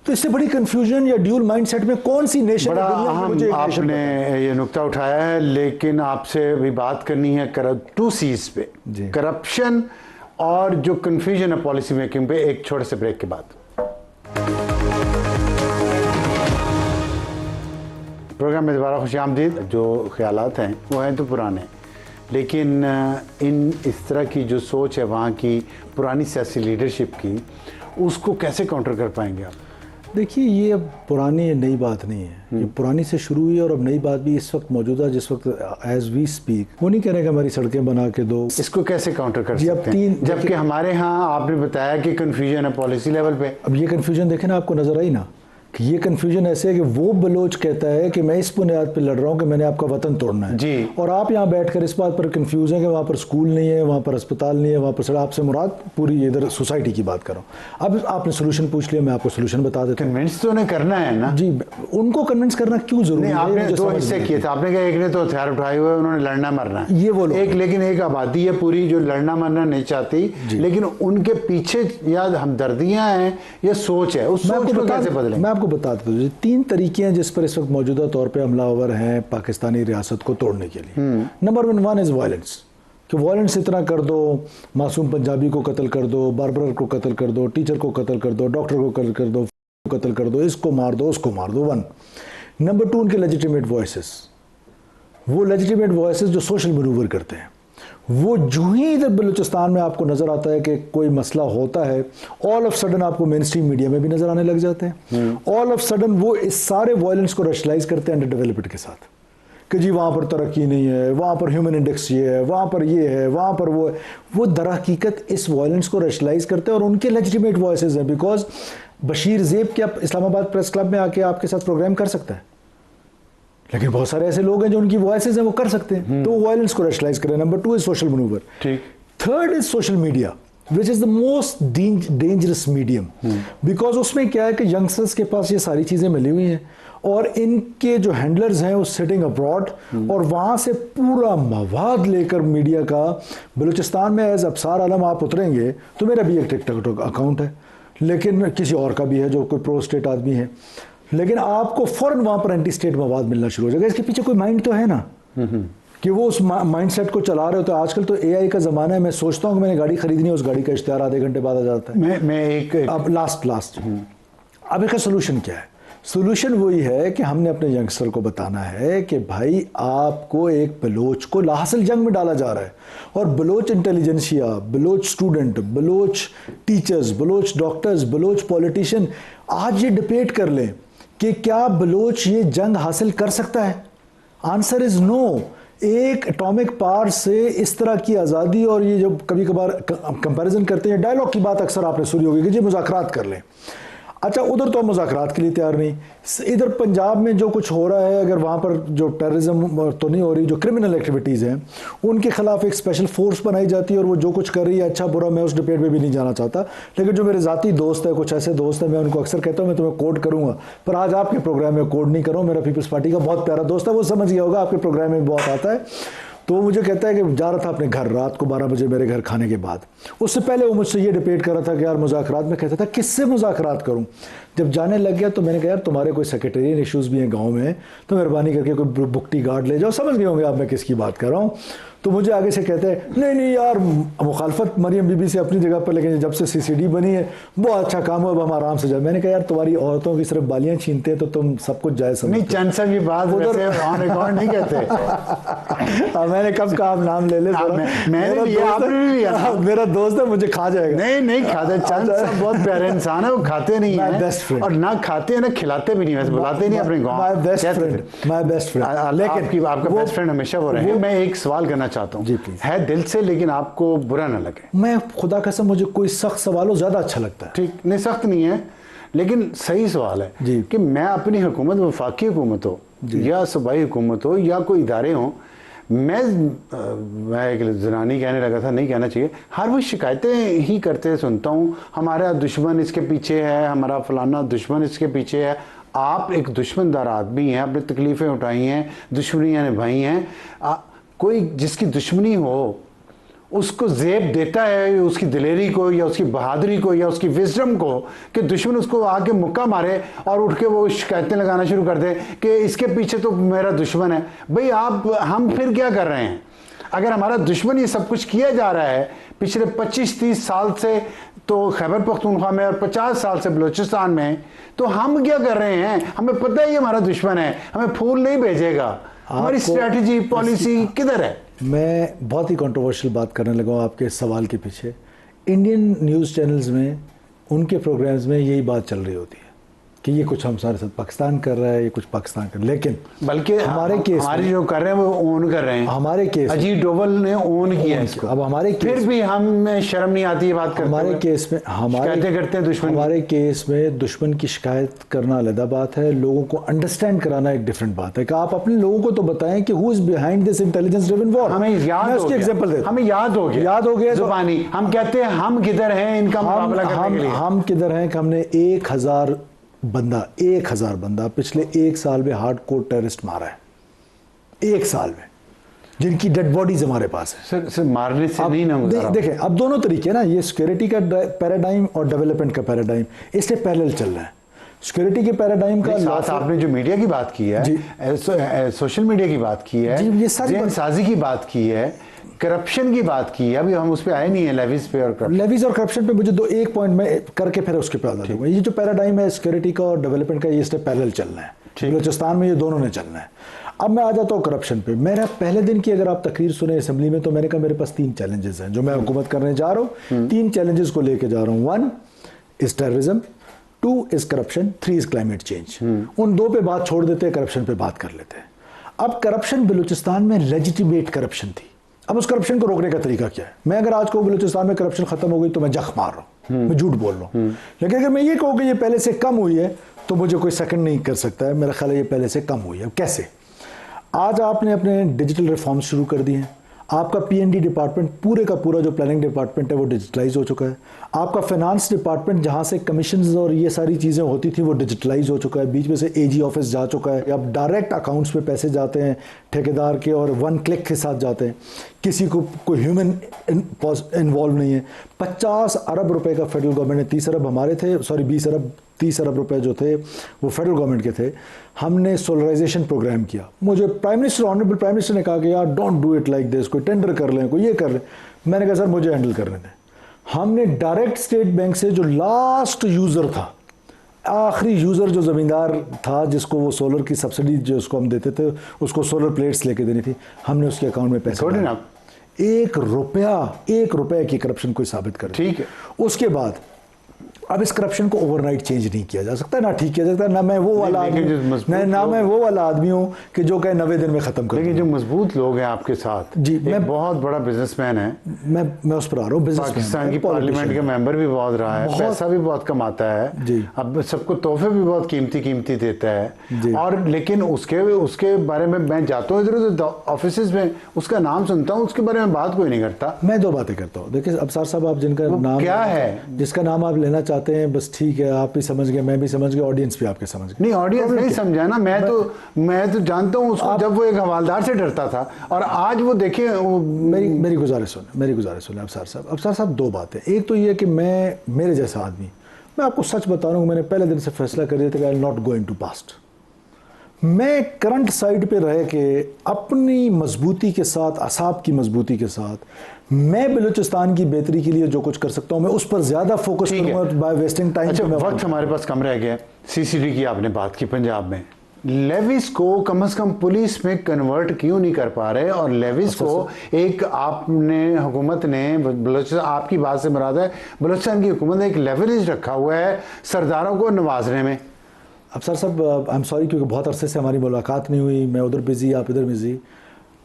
S2: तो इससे बड़ी कंफ्यूजन या ड्यूल माइंडसेट में कौन सी नेशन
S1: बड़ा अहम आपने ये नुक्ता उठाया है, लेकिन आपसे भी बात करनी है टू सीज पे, करप्शन और जो कंफ्यूजन है पॉलिसी मेकिंग पे, एक छोटे से ब्रेक के बाद। प्रोग्राम में दोबारा खुशामदीद। जो ख्यालात हैं वो हैं तो पुराने, लेकिन इस तरह की जो सोच है वहाँ की पुरानी सियासी लीडरशिप की, उसको कैसे काउंटर कर पाएंगे आप?
S2: देखिए, ये अब पुरानी नई बात नहीं है, ये पुरानी से शुरू हुई और अब नई बात भी इस वक्त मौजूदा, जिस वक्त एज वी स्पीक, वो नहीं कह रहे कि हमारी सड़कें बना के दो।
S1: इसको कैसे काउंटर कर सकते हैं? जबकि हमारे यहाँ आपने बताया कि कन्फ्यूजन है पॉलिसी लेवल पे।
S2: अब ये कन्फ्यूजन देखें ना, आपको नजर आई ना कि ये कन्फ्यूजन ऐसे है कि वो बलोच कहता है कि मैं इस बुनियाद पर लड़ रहा हूँ कि मैंने आपका वतन तोड़ना है
S1: जी,
S2: और आप यहाँ बैठकर इस बात पर कंफ्यूज हैं कि वहाँ पर स्कूल नहीं है, वहाँ पर अस्पताल नहीं है, वहाँ पर सड़क। आपसे मुराद पूरी इधर सोसाइटी की बात करूँ। अब आपने सोल्यूशन पूछ लिया, मैं आपको सोल्यूशन बता देता हूँ।
S1: कन्विंस तो उन्हें करना है ना जी,
S2: उनको कन्विंस करना क्यों जरूरी है?
S1: आपने दो हिस्से किए थे, आपने कहा एक ने तो हथियार उठाए हुए, उन्होंने लड़ना मरना है, ये वो एक, लेकिन एक आबादी है पूरी जो लड़ना मरना नहीं चाहती, लेकिन उनके पीछे या हमदर्दियां हैं या सोच है, उस सोच को कैसे बदलें?
S2: मैं आपको बता देता हूँ। 3 तरीके हैं जिस पर इस वक्त मौजूदा तौर पे हमलावर हैं पाकिस्तानी रियासत को तोड़ने के लिए। नंबर 1 इज वायलेंस, कि वायलेंस इतना कर दो, मासूम पंजाबी को कत्ल कर दो, बार्बर को कत्ल कर दो, टीचर को कत्ल कर दो, डॉक्टर को कत्ल कर दो, इसको मार दो, उसको मार दो। 1 नंबर 2 उनके लेजिटिमेट वॉइसेस, वो लेजिटिमेट वॉइसेस जो सोशल मैनूवर करते हैं, वो जो ही इधर बलूचिस्तान में आपको नजर आता है कि कोई मसला होता है, ऑल ऑफ सडन आपको मेन स्ट्रीम मीडिया में भी नजर आने लग जाते हैं। ऑल ऑफ सडन वो इस सारे वायलेंस को रैशनलाइज करते हैं अंडर डेवलप्ड के साथ, कि जी वहाँ पर तरक्की नहीं है, वहाँ पर ह्यूमन इंडेक्स ये है, वहाँ पर ये है, वहाँ पर वो है। वो दरहकीकत इस वायलेंस को रैशनलाइज करते हैं और उनके लेजिटिमेट वॉइसेस हैं। बिकॉज बशीर ज़ेब क्या इस्लामाबाद प्रेस क्लब में आके आपके साथ प्रोग्राम कर सकता है, लेकिन बहुत सारे ऐसे लोग हैं जो उनकी वॉइसेस हैं, वो कर सकते हैं, तो वायलेंस को रैशनलाइज करें। Number 2 is social manoeuvre.
S1: ठीक।
S2: 3rd is social media, which is the most dangerous medium, because उसमें क्या है कि यंगस्टर्स के पास ये सारी चीजें मिली हुई हैं और इनके जो हैंडलर्स हैं वो सिटिंग अब्रॉड, और वहां से पूरा मवाद लेकर मीडिया का बलूचिस्तान में एज अबसार आलम आप उतरेंगे तो मेरा भी एक टिकटॉक अकाउंट है, लेकिन किसी और का भी है जो कोई प्रो स्टेट आदमी है, लेकिन आपको फौरन वहां पर एंटी स्टेट मवाद मिलना शुरू हो जाएगा। इसके पीछे कोई माइंड तो है ना कि वो उस माइंडसेट को चला रहे हो। तो आजकल तो एआई का ज़माना है, मैं सोचता हूँ कि मैंने गाड़ी खरीदनी है, उस गाड़ी का इश्तेहार आधे घंटे बाद आ जाता है।
S1: मैं एक
S2: अब लास्ट अब इसका सोल्यूशन क्या है? सोल्यूशन वही है कि हमने अपने यंगस्टर को बताना है कि भाई आपको एक बलोच को लाहसल जंग में डाला जा रहा है, और Baloch intelligentsia, Baloch student, Baloch teachers, Baloch doctors, Baloch politician आज ये डिबेट कर लें कि क्या बलोच ये जंग हासिल कर सकता है। Answer is no. एक एटॉमिक पावर से इस तरह की आज़ादी, और ये जो कभी कभार कंपैरिजन करते हैं, डायलॉग की बात अक्सर आपने सुनी होगी कि जी मुज़ाकरात कर लें। अच्छा, उधर तो हम मुज़ाकरात के लिए तैयार नहीं। इधर पंजाब में जो कुछ हो रहा है, अगर वहाँ पर जो टेररिज्म तो नहीं हो रही, जो क्रिमिनल एक्टिविटीज़ हैं उनके खिलाफ एक स्पेशल फोर्स बनाई जाती है और वो जो कुछ कर रही है, अच्छा बुरा मैं उस डिबेट में भी नहीं जाना चाहता, लेकिन जो मेरे ज़ाती दोस्त है, कुछ ऐसे दोस्त हैं, मैं उनको अक्सर कहता हूँ मैं तुम्हें कोड करूँगा, पर आज आपके प्रोग्राम में कोड नहीं करूँ। मेरा पीपल्स पार्टी का बहुत प्यारा दोस्त है, वो समझ गया होगा, आपके प्रोग्राम में बहुत आता है। तो वो मुझे कहता है कि जा रहा था अपने घर रात को 12 बजे मेरे घर खाने के बाद, उससे पहले वो मुझसे ये डिबेट कर रहा था कि यार मुज़ाकरात में, कहता था किससे मुज़ाकरात करूं। जब जाने लग गया तो मैंने कहा यार तुम्हारे कोई सेक्रेटेरियन इश्यूज़ भी हैं गांव में, तो मेहरबानी करके कोई बुकटी गार्ड ले जाओ। समझ गए होंगे आप मैं किसकी बात कर रहा हूँ। तो मुझे आगे से कहते हैं नहीं नहीं यार, मुखालफत मरियम बीबी से अपनी जगह पर, लेकिन जब से सीसीडी बनी है बहुत अच्छा काम हुआ, अब हम आराम से जाए। मैंने कहा यार तुम्हारी औरतों की सिर्फ बालियां छीनते हैं तो तुम सब कुछ जायज़ समझते।
S1: नहीं, चंद साहब ये बात वैसे ऑन रिकॉर्ड नहीं कहते।
S2: मैंने कब कहा आप नाम ले ले, मेरा दोस्त है, मुझे खा जाएगा।
S1: नहीं नहीं खाता, चंद साहब बहुत प्यारे इंसान है, वो खाते नहीं है और ना खाते हैं ना खिलाते भी नहीं, वैसे बुलाते नहीं अपने गाँव।
S2: माय बेस्ट फ्रेंड, लेकिन
S1: आपका बेस्ट फ्रेंड हमेशा वो रहे। मैं एक सवाल करना चाहता हूँ, है दिल से, लेकिन आपको बुरा ना लगे।
S2: मैं खुदा कसम, मुझे कोई सख्त सवाल हो ज़्यादा अच्छा लगता है।
S1: ठीक, नहीं सख्त नहीं है, लेकिन सही सवाल है कि मैं अपनी हुकूमत, वफाकी हुकूमत हो या सूबाई हुकूमत हो या कोई इदारे हों, मैं एक जनानी कहने लगा था, नहीं कहना चाहिए, हर वो शिकायतें ही करते सुनता हूँ, हमारा दुश्मन इसके पीछे है, हमारा फलाना दुश्मन इसके पीछे है। आप एक दुश्मनदार आदमी हैं, अपनी तकलीफ़ें उठाई हैं, दुश्मनियाँ निभाई हैं। कोई जिसकी दुश्मनी हो उसको ज़ेब देता है उसकी दिलेरी को या उसकी बहादुरी को या उसकी विजडम को, कि दुश्मन उसको आके मुक्का मारे और उठ के वो शिकायतें लगाना शुरू कर दे कि इसके पीछे तो मेरा दुश्मन है। भाई हम फिर क्या कर रहे हैं? अगर हमारा दुश्मन ये सब कुछ किया जा रहा है पिछले 25-30 साल से तो खैबर पख्तूनख्वा में और 50 साल से बलूचिस्तान में, तो हम क्या कर रहे हैं? हमें पता है ये हमारा दुश्मन है, हमें फूल नहीं भेजेगा, हमारी स्ट्रैटेजी पॉलिसी किधर है?
S2: मैं बहुत ही कंट्रोवर्शियल बात करने लगा हूँ आपके सवाल के पीछे। इंडियन न्यूज़ चैनल्स में, उनके प्रोग्राम्स में यही बात चल रही होती है कि ये कुछ हम सारे साथ पाकिस्तान कर रहा है, ये कुछ पाकिस्तान कर, लेकिन
S1: बल्कि
S2: हमारे केस
S1: हमारे जो कर रहे हैं वो ओन कर रहे हैं।
S2: हमारे केस
S1: अजीत डोभाल ने ओन किया इसको।
S2: अब हमारे केस
S1: फिर भी हमें शर्म नहीं आती ये बात करते
S2: हमारे केस में,
S1: शिकायतें करते हैं दुश्मन।
S2: हमारे केस में दुश्मन की शिकायत करना अलग बात है, लोगों को अंडरस्टैंड कराना एक डिफरेंट बात है कि आप अपने लोगों को तो बताएं कि who is behind this intelligence driven war.
S1: हमें याद हो गया,
S2: एग्जांपल देता,
S1: हमें याद हो गया जुबानी, हम कहते हैं हम किधर हैं इनका मुकाबला करने के लिए।
S2: हम किधर हैं कि हमने 1000 बंदा पिछले 1 साल में हार्डकोर टेररिस्ट मारा है, 1 साल में, जिनकी डेड बॉडीज हमारे पास है।
S1: सर मारने से नहीं ना गुजारा।
S2: देखें अब दोनों तरीके ना, ये सिक्योरिटी का पैराडाइम और डेवलपमेंट का पैराडाइम, इससे पैरेलल चल रहा है। सिक्योरिटी के पैराडाइम का
S1: साथ आपने जो मीडिया की बात की है, सोशल मीडिया की बात की है,
S2: ये सारी
S1: साजी की बात की है, करप्शन की बात की है, अभी हम उस पे आए नहीं है, लेवीज और करप्शन
S2: पे मुझे एक पॉइंट में करके फिर उसके पे आ जाऊंगा। ये जो पैराडाइम है सिक्योरिटी का और डेवलपमेंट का, ये इससे पैरेलल चलना है। बलूचिस्तान में ये दोनों ने चलना है। अब मैं आ जाता हूँ करप्शन पे। मेरा पहले दिन की अगर आप तकरीर सुने असेंबली में, तो मैंने कहा मेरे पास 3 चैलेंजेस हैं जो मैं हुकूमत करने जा रहा हूँ। 3 चैलेंजेस को लेके जा रहा हूँ। 1 is terrorism, 2 is corruption, 3 is climate change. उन 2 पे बात छोड़ देते हैं, करप्शन पे बात कर लेते हैं। अब करप्शन बलूचिस्तान में लेजिटिमेट करप्शन थी। अब उस करप्शन को रोकने का तरीका क्या है? मैं अगर आज कहूँ बलूचिस्तान में करप्शन खत्म हो गई तो मैं जख मार रहा हूँ, मैं झूठ बोल रहा हूँ। लेकिन अगर मैं ये कहूँ कि ये पहले से कम हुई है, तो मुझे कोई सेकंड नहीं कर सकता है। मेरा ख्याल है ये पहले से कम हुई है। कैसे? आज आपने अपने डिजिटल रिफॉर्म्स शुरू कर दिए हैं। आपका पीएनडी डिपार्टमेंट पूरे का पूरा जो प्लानिंग डिपार्टमेंट है वो डिजिटलाइज हो चुका है। आपका फाइनेंस डिपार्टमेंट जहाँ से कमीशंस और ये सारी चीज़ें होती थी वो डिजिटलाइज हो चुका है। बीच में से एजी ऑफिस जा चुका है। अब डायरेक्ट अकाउंट्स में पैसे जाते हैं ठेकेदार के और 1 क्लिक के साथ जाते हैं। किसी को कोई ह्यूमन इन्वॉल्व नहीं है। 50 अरब रुपए का फेडरल गवर्नमेंट ने, 30 अरब हमारे थे, सॉरी 30 अरब रुपए जो थे वो फेडरल गवर्नमेंट के थे। हमने सोलराइजेशन प्रोग्राम किया। मुझे prime minister, honourable prime minister ने कहा कि यार don't do it like this, कोई टेंडर कर लें, कोई ये कर लें। मैंने कहा सर मुझे हैंडल करने दें। हमने डायरेक्ट स्टेट बैंक से जो लास्ट यूज़र था, आखिरी यूज़र जो ज़मींदार था जिसको वो सोलर की सब्सिडी जो उसको हम देते थे, उसको सोलर प्लेट्स लेके देनी थी, हमने उसके अकाउंट में पैसे
S1: छोड़े ना।
S2: 1 रुपया की करप्शन कोई साबित कर।
S1: ठीक है।
S2: उसके बाद अब इस करप्शन को ओवरनाइट चेंज नहीं किया जा सकता, ना ठीक किया जा सकता, ना मैं वो वाला आदमी ना मैं वो वाला आदमी हूँ कि जो कहे 90 दिन में खत्म कर।
S1: लेकिन जो मजबूत लोग हैं आपके साथ,
S2: जी,
S1: मैं बहुत बड़ा बिजनेसमैन है,
S2: मैं उस पर आ रहा हूँ,
S1: पाकिस्तान की पार्लियामेंट के मेंबर भी बहुत रहा है, पैसा भी बहुत कमाता है
S2: जी,
S1: अब सबको तोहफे भी बहुत कीमती देता है, और लेकिन उसके बारे में मैं जाता हूँ इधर ऑफिस में, उसका नाम सुनता हूँ, उसके बारे में बात कोई नहीं करता।
S2: मैं दो बातें करता हूँ। देखिए अबसार साहब, आप जिनका नाम
S1: क्या है,
S2: जिसका नाम आप लेना चाहते हैं, बस ठीक है, आप भी समझ गए, मैं भी समझ गया, ऑडियंस भी आपके समझ गए।
S1: नहीं, ऑडियंस नहीं समझा ना, मैं तो जानता हूँ उसको, जब वो एक हवालदार से डरता था, और आज वो देखिए
S2: मेरी गुजारिश सुने अबसार साहब, दो बातें। एक तो ये कि मेरे जैसा आदमी, मैं आपको सच बता रहा हूँ, मैंने पहले दिन से फैसला कर दिया था कि I am not going to past. मैं करंट साइड पे रह के अपनी मजबूती के साथ, असाब की मजबूती के साथ, मैं बलूचिस्तान की बेहतरी के लिए जो कुछ कर सकता हूं, मैं उस पर ज्यादा फोकस करूंगा बाय वेस्टिंग टाइम।
S1: अच्छा, वक्त हमारे पास कम रह गया। सीसीडी की आपने बात की पंजाब में, लेविस को कम से कम पुलिस में कन्वर्ट क्यों नहीं कर पा रहे, और लेविस को एक आपने हुकूमत ने बलूचिस्तान, आपकी बात से मुराद है बलूचिस्तान की हुकूमत ने एक लेवरेज रखा हुआ है सरदारों को नवाजने में।
S2: अफसर साहब, आई एम सॉरी, क्योंकि बहुत अरसे से हमारी मुलाकात नहीं हुई, मैं उधर बिजी, आप इधर बिजी।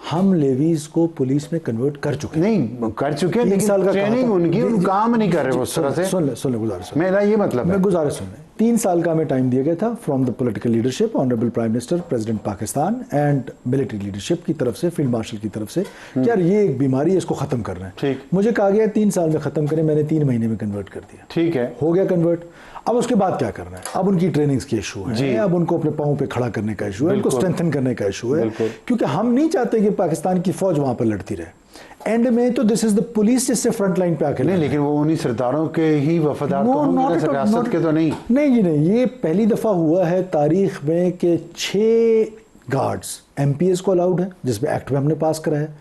S2: हम लेवीज को पुलिस में कन्वर्ट कर चुके
S1: नहीं कर चुके, लेकिन ट्रेनिंग उनकी, उन काम नहीं कर रहे वो उस तरह से।
S2: सुन ले गुजारिश,
S1: मेरा ये मतलब है,
S2: मैं गुजारिश सुन ले। 3 साल का हमें टाइम दिया गया था from the political leadership, honourable prime minister, president Pakistan and military leadership की तरफ से, फील्ड मार्शल की तरफ से, कि यार ये एक बीमारी है, इसको खत्म करना है।
S1: ठीक,
S2: मुझे कहा गया 3 साल में खत्म करें, मैंने 3 महीने में कन्वर्ट कर दिया।
S1: ठीक है,
S2: हो गया कन्वर्ट। अब उसके बाद क्या करना है? अब उनकी ट्रेनिंग्स की इशू है, अब उनको अपने पाँव पे खड़ा करने का इशू है, उनको स्ट्रेंथन करने का इशू है, क्योंकि हम नहीं चाहते कि पाकिस्तान की फौज वहां पर लड़ती रहे। एंड में तो दिस इज द पुलिस जिससे फ्रंट लाइन पे आके
S1: नहीं, लेकिन वो उन्हीं सरदारों के ही वफादार तो होंगे, रियासत के तो नहीं।
S2: नहीं जी नहीं, ये पहली दफा हुआ है तारीख में कि 6 गार्ड्स एमपीएस को अलाउड है, जिसमें एक्ट में हमने पास करा है।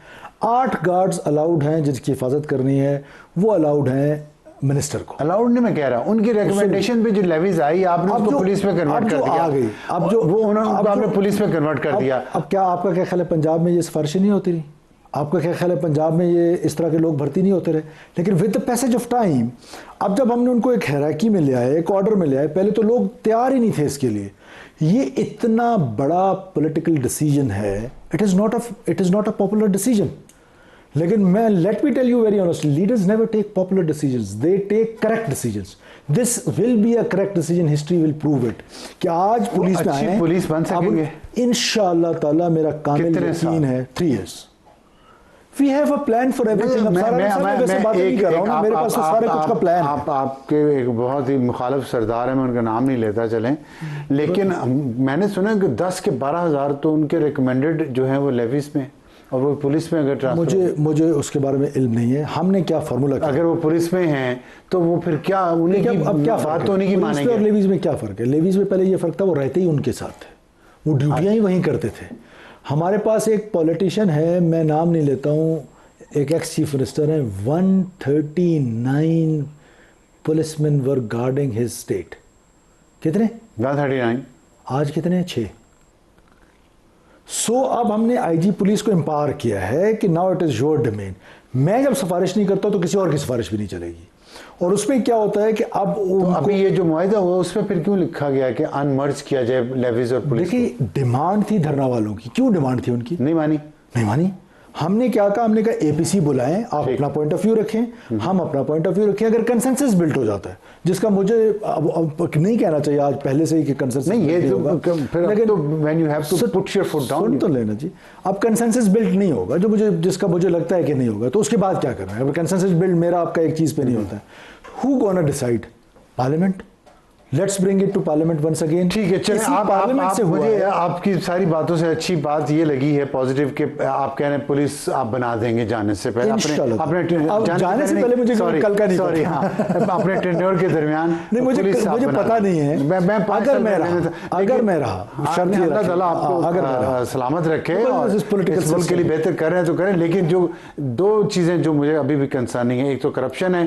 S2: 8 गार्ड्स अलाउड हैं जिसकी हिफाजत करनी है, वो अलाउड हैं मिनिस्टर को।
S1: अलाउड नहीं मैं कह रहा, उनकी रिकमेंडेशन पे जो लेवीज आई, आपने उसको पुलिस में कन्वर्ट कर दिया।
S2: आ गई अब जो
S1: वो उन्होंने आपने पुलिस में कन्वर्ट कर दिया।
S2: अब क्या आपका क्या ख्याल है पंजाब में ये सिफारिशें नहीं होती रही? आपका क्या ख्याल है पंजाब में ये इस तरह के लोग भर्ती नहीं होते रहे? लेकिन with the passage of time, अब जब हमने उनको एक हैराकी में ले आए, एक ऑर्डर में ले आए, पहले तो लोग तैयार ही नहीं थे इसके लिए। ये इतना बड़ा पॉलिटिकल डिसीजन है, it is not a popular decision. लेकिन मैं let me tell you very honestly, leaders never take popular decisions, they take correct decisions. This will be a correct decision, history will prove it, कि आज police में आए,
S1: police बन सकेंगे
S2: इंशाअल्लाह ताला, मेरा कामिल यकीन है। 3 years we have a plan for everything. मेरे पास तो सारे कुछ का प्लान है।
S1: आपके एक बहुत ही मुखालिफ सरदार है, मैं उनका नाम नहीं लेता चलें, लेकिन मैंने सुना कि 10 के 12 हज़ार तो उनके रिकमेंडेड जो हैं वो लेवीज में, और वो पुलिस में अगर ट्रांसफर,
S2: मुझे उसके बारे में इल्म नहीं है। हमने क्या फार्मूला,
S1: अगर वो पुलिस में हैं तो वो फिर क्या उन्हीं की अब क्या बात तो उन्हीं की मानेंगे।
S2: और लेवीज में क्या फ़र्क है? लेवीज में पहले ये फ़र्क था, वो रहते ही उनके साथ थे, वो ड्यूटियाँ ही वहीं करते थे। हमारे पास एक पॉलिटिशियन है, मैं नाम नहीं लेता हूँ, एक एक्स चीफ मिनिस्टर है, 139 पुलिसमैन वर गार्डिंग हिज स्टेट। कितने?
S1: 139।
S2: आज कितने हैं? 6। सो अब हमने आईजी पुलिस को एम्पावर किया है कि now it is your domain. मैं जब सिफारिश नहीं करता तो किसी और की सिफारिश भी नहीं चलेगी। और उसमें क्या होता है कि अब
S1: तो अभी ये जो मुआहिदा हुआ उसमें फिर क्यों लिखा गया कि अनमर्ज किया जाए लेवीज और पुलिस?
S2: देखिए, डिमांड थी धरना वालों की। क्यों डिमांड थी उनकी?
S1: नहीं मानी।
S2: हमने क्या कहा, हमने कहा एपीसी बुलाएं, आप अपना पॉइंट ऑफ व्यू रखें, हम अपना पॉइंट ऑफ व्यू रखें। अगर कंसेंसस बिल्ट हो जाता है, जिसका मुझे अब नहीं कहना चाहिए आज पहले से ही कि कंसेंसस
S1: नहीं, ये तो फिर तो when you have to put your foot down,
S2: सुन तो लेना जी। अब कंसेंसस बिल्ट नहीं होगा, जिसका मुझे लगता है कि नहीं होगा, तो उसके बाद क्या करना है? अगर कंसेंसस बिल्ट मेरा आपका एक चीज पे नहीं होता है, who gonna decide? Parliament. Let's bring it to parliament once again.
S1: ठीक है, चलिए आप मुझे आपकी सारी बातों से अच्छी बात ये लगी है पॉजिटिव कि आप कह रहे हैं पुलिस आप बना देंगे जाने से पहले,
S2: अपने जाने से पहले मुझे कल का नहीं,
S1: सॉरी, हाँ, अपने टेन्योर के दरमियान
S2: नहीं, मुझे पता नहीं है। अगर मैं रहा
S1: अल्लाह ताला आपको सलामत रखे और इस मुल्क के लिए बेहतर कर रहे हैं तो करें। लेकिन जो 2 चीज़ें जो मुझे अभी भी कंसर्निंग है, एक तो करप्शन है,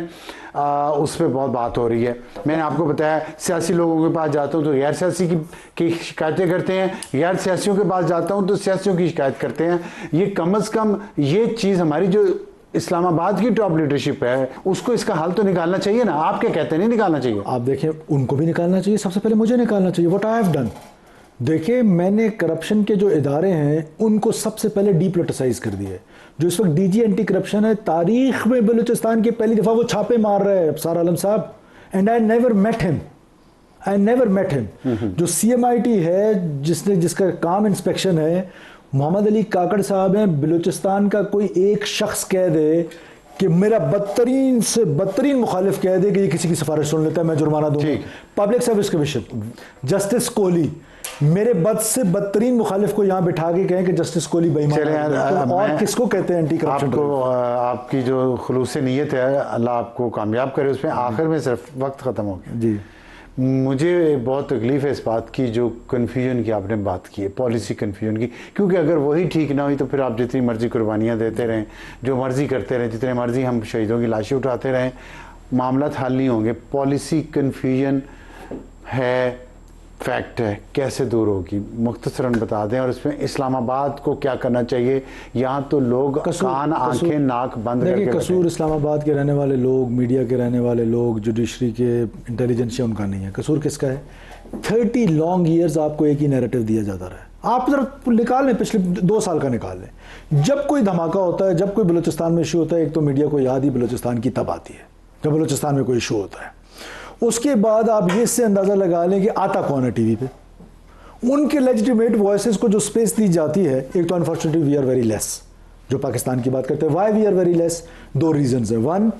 S1: उस पर बहुत बात हो रही है। मैंने आपको बताया सियासी लोगों के पास जाता हूँ तो गैर सियासी की शिकायतें करते हैं, गैर सियासियों के पास जाता हूँ तो सियासियों की शिकायत करते हैं। ये कम अज़ कम ये चीज़ हमारी जो इस्लामाबाद की टॉप लीडरशिप है, उसको इसका हल तो निकालना चाहिए ना। आप क्या कहते हैं, नहीं निकालना चाहिए?
S2: आप देखें, उनको भी निकालना चाहिए, सबसे पहले मुझे निकालना चाहिए। व्हाट आई हैव डन, देखिए मैंने करप्शन के जो इदारे हैं उनको सबसे पहले डीपोलिटिसाइज कर दिया है। जो इस वक्त डीजी एंटी करप्शन है, तारीख में बलूचिस्तान की पहली दफ़ा वो छापे मार रहे हैं Absar Alam Sahab, and I never met him. जो CMIT है जिसका काम इंस्पेक्शन है, मोहम्मद अली काकड़ साहब हैं। बलूचिस्तान का कोई एक शख्स कह दे कि मेरा बदतरीन से बदतरीन मुखालिफ कह दे कि ये किसी की सिफारिश सुन लेता है, मैं जुर्माना दूंगा। Public service commission, justice Kohli, मेरे बद से बदतरीन मुखालिफ को यहाँ बिठा के कहें कि जस्टिस कोहली बेईमान है, तो और किसको कहते हैं एंटी करप्शन?
S1: आपको आपकी जो खुलूस नीयत है, अल्लाह आपको कामयाब करे उसमें। आखिर में सिर्फ वक्त ख़त्म हो गया
S2: जी,
S1: मुझे बहुत तकलीफ़ है इस बात की, जो कन्फ्यूजन की आपने बात की है, पॉलिसी कन्फ्यूजन की। क्योंकि अगर वही ठीक ना हुई तो फिर आप जितनी मर्जी कुर्बानियाँ देते रहें, जो मर्जी करते रहें, जितने मर्जी हम शहीदों की लाशें उठाते रहें, मामला हल नहीं होंगे। पॉलिसी कन्फ्यूजन है, फैक्ट है, कैसे दूर होगी मुख्तसरन बता दें। और इसमें इस्लामाबाद को क्या करना चाहिए? यहाँ तो लोग कान आंखें नाक बंद करके बैठे।
S2: कसूर इस्लामाबाद के रहने वाले लोग, मीडिया के रहने वाले लोग, जुडिशरी के इंटेलिजेंसिया उनका नहीं है। कसूर किसका है? 30 लॉन्ग ईयर्स आपको एक ही नैरेटिव दिया जाता रहा है। आप जरा निकाल लें, पिछले 2 साल का निकाल लें। जब कोई धमाका होता है, जब कोई बलूचिस्तान में इशू होता है, एक तो मीडिया को याद ही बलूचिस्तान की तब आती है जब बलूचिस्तान में कोई इशू होता है। उसके बाद आप ये इससे अंदाज़ा लगा लें कि आता कौन है टीवी पे। उनके लेजिटिमेट वॉइसेस को जो स्पेस दी जाती है, एक तो unfortunately we are very less. जो पाकिस्तान की बात करते हैं, why we are very less, 2 reasons है। 1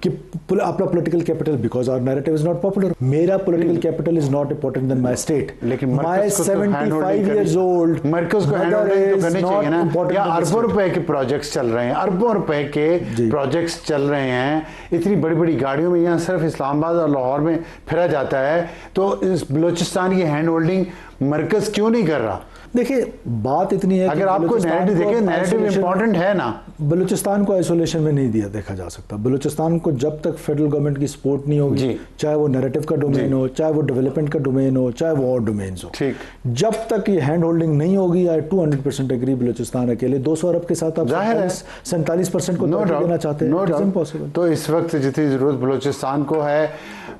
S2: कि अपना political capital, because our narrative is not popular. मेरा political capital is not important then my state.
S1: लेकिन
S2: माय 75 इयर्स ओल्ड
S1: मरकज को हैंड होल्डिंग तो करनी चाहिए ना। या अरबों रुपए के प्रोजेक्ट्स चल रहे हैं, अरबों रुपए के प्रोजेक्ट्स चल रहे हैं, इतनी बड़ी बड़ी गाड़ियों में यहाँ सिर्फ इस्लामाबाद और लाहौर में फिरा जाता है। तो इस बलूचिस्तान की हैंड होल्डिंग मरकज क्यों नहीं कर रहा?
S2: देखिए बात इतनी है,
S1: अगर आपको नैरेटिव देखें, नैरेटिव इंपॉर्टेंट है ना।
S2: बलूचिस्तान को आइसोलेशन में नहीं दिया देखा जा सकता। बलूचिस्तान को जब तक फेडरल गवर्नमेंट की सपोर्ट नहीं होगी, चाहे वो नैरेटिव का डोमेन हो, चाहे वो डेवलपमेंट का डोमेन हो, चाहे वो और डोमेन्स हो, ठीक, जब तक ये हैंड होल्डिंग नहीं होगी, आई 200% एग्री, बलूचिस्तान अकेले 200 अरब के साथ आप 47% को देना चाहते हैं, इम्पॉसिबल।
S1: तो इस वक्त जितनी जरूरत बलूचिस्तान को है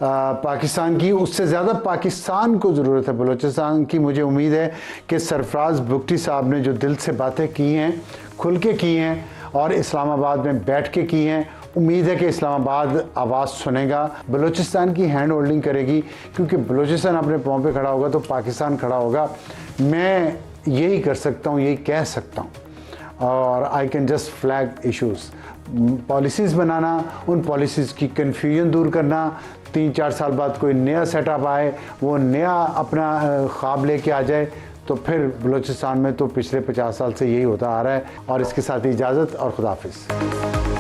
S1: पाकिस्तान की, उससे ज़्यादा पाकिस्तान को ज़रूरत है बलूचिस्तान की। मुझे उम्मीद है कि सरफराज बुगटी साहब ने जो दिल से बातें की हैं, खुल के की हैं और इस्लामाबाद में बैठ के की हैं, उम्मीद है कि इस्लामाबाद आवाज़ सुनेगा, बलूचिस्तान की हैंड होल्डिंग करेगी। क्योंकि बलूचिस्तान अपने पाँव पे खड़ा होगा तो पाकिस्तान खड़ा होगा। मैं यही कर सकता हूँ, यही कह सकता हूँ। और I can just flag issues, policies बनाना, उन पॉलिसीज़ की कन्फ्यूजन दूर करना। 3-4 साल बाद कोई नया सेटअप आए, वो नया अपना ख्वाब लेके आ जाए, तो फिर बलूचिस्तान में तो पिछले 50 साल से यही होता आ रहा है। और इसके साथ ही इजाज़त और खुदाफिज।